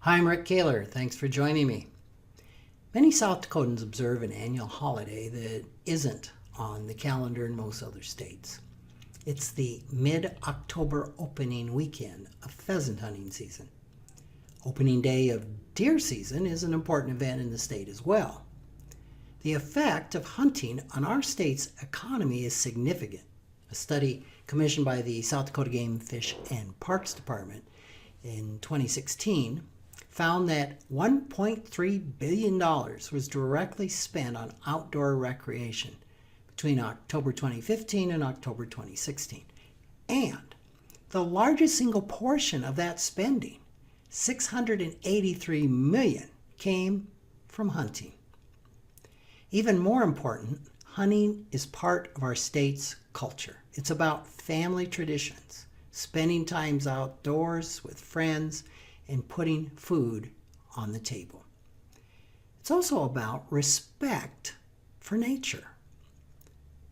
Hi, I'm Rick Kaler. Thanks for joining me. Many South Dakotans observe an annual holiday that isn't on the calendar in most other states. It's the mid-October opening weekend of pheasant hunting season. Opening day of deer season is an important event in the state as well. The effect of hunting on our state's economy is significant. A study commissioned by the South Dakota Game, Fish, and Parks Department in 2016 found that $1.3 billion was directly spent on outdoor recreation between October 2015 and October 2016. And the largest single portion of that spending, $683 million, came from hunting. Even more important, hunting is part of our state's culture. It's about family traditions, spending times outdoors with friends, and putting food on the table. It's also about respect for nature.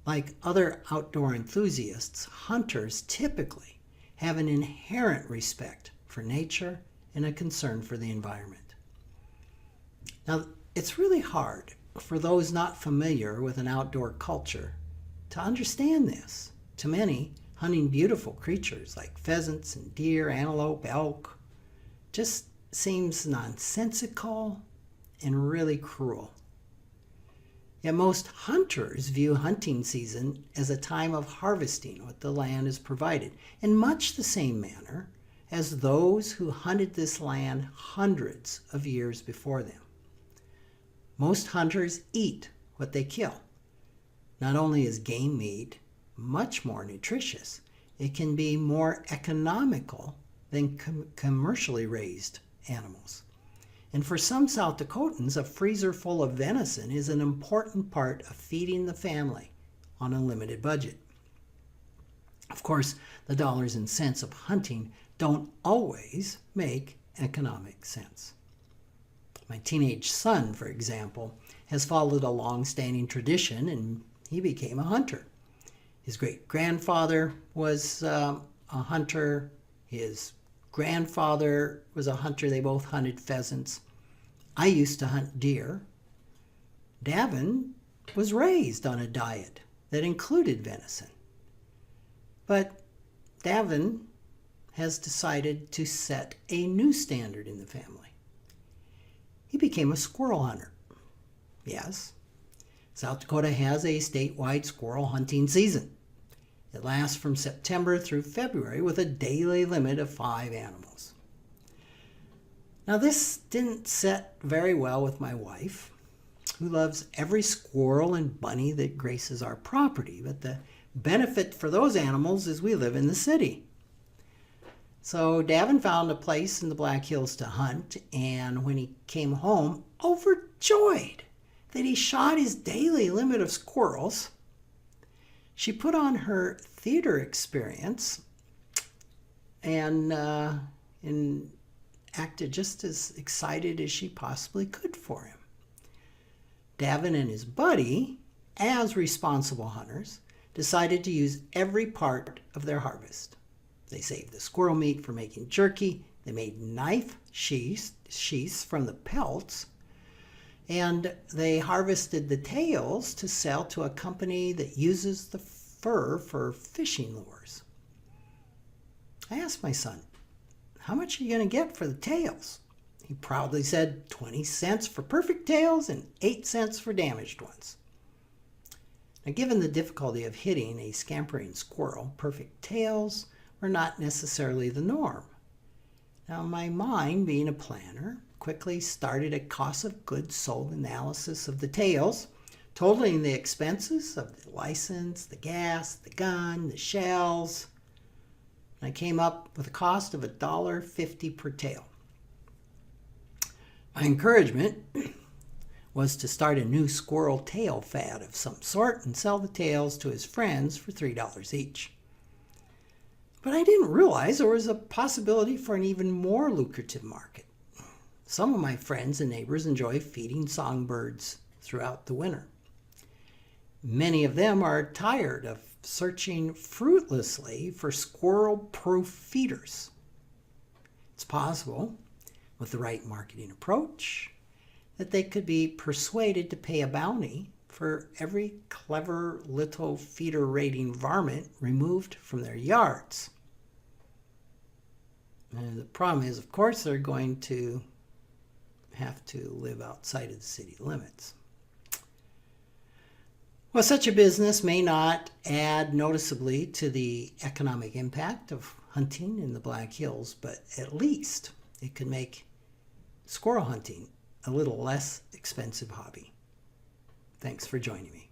Like other outdoor enthusiasts, hunters typically have an inherent respect for nature and a concern for the environment. Now, it's really hard for those not familiar with an outdoor culture to understand this. To many, hunting beautiful creatures like pheasants and deer, antelope, elk, just seems nonsensical and really cruel. Yet most hunters view hunting season as a time of harvesting what the land has provided, in much the same manner as those who hunted this land hundreds of years before them. Most hunters eat what they kill. Not only is game meat much more nutritious, it can be more economical than commercially raised animals. And for some South Dakotans, a freezer full of venison is an important part of feeding the family on a limited budget. Of course, the dollars and cents of hunting don't always make economic sense. My teenage son, for example, has followed a long-standing tradition and he became a hunter. His great-grandfather was a hunter. His grandfather was a hunter. They both hunted pheasants. I used to hunt deer. Davin was raised on a diet that included venison. But Davin has decided to set a new standard in the family. He became a squirrel hunter. Yes, South Dakota has a statewide squirrel hunting season. It lasts from September through February with a daily limit of 5 animals. Now, this didn't set very well with my wife, who loves every squirrel and bunny that graces our property, but the benefit for those animals is we live in the city. So Davin found a place in the Black Hills to hunt, and when he came home, overjoyed that he shot his daily limit of squirrels, she put on her theater experience and acted just as excited as she possibly could for him. Davin and his buddy, as responsible hunters, decided to use every part of their harvest. They saved the squirrel meat for making jerky. They made knife sheaths from the pelts. And they harvested the tails to sell to a company that uses the fur for fishing lures. I asked my son, "How much are you going to get for the tails?" He proudly said 20 cents for perfect tails and 8 cents for damaged ones. Now, given the difficulty of hitting a scampering squirrel, perfect tails were not necessarily the norm. Now, my mind, being a planner, quickly started a cost of goods sold analysis of the tails, totaling the expenses of the license, the gas, the gun, the shells. And I came up with a cost of $1.50 per tail. My encouragement was to start a new squirrel tail fad of some sort and sell the tails to his friends for $3 each. But I didn't realize there was a possibility for an even more lucrative market. Some of my friends and neighbors enjoy feeding songbirds throughout the winter. Many of them are tired of searching fruitlessly for squirrel-proof feeders. It's possible with the right marketing approach, that they could be persuaded to pay a bounty for every clever little feeder-raiding varmint removed from their yards. And the problem is, of course, they're going to have to live outside of the city limits. Well, such a business may not add noticeably to the economic impact of hunting in the Black Hills, but at least it could make squirrel hunting a little less expensive hobby. Thanks for joining me.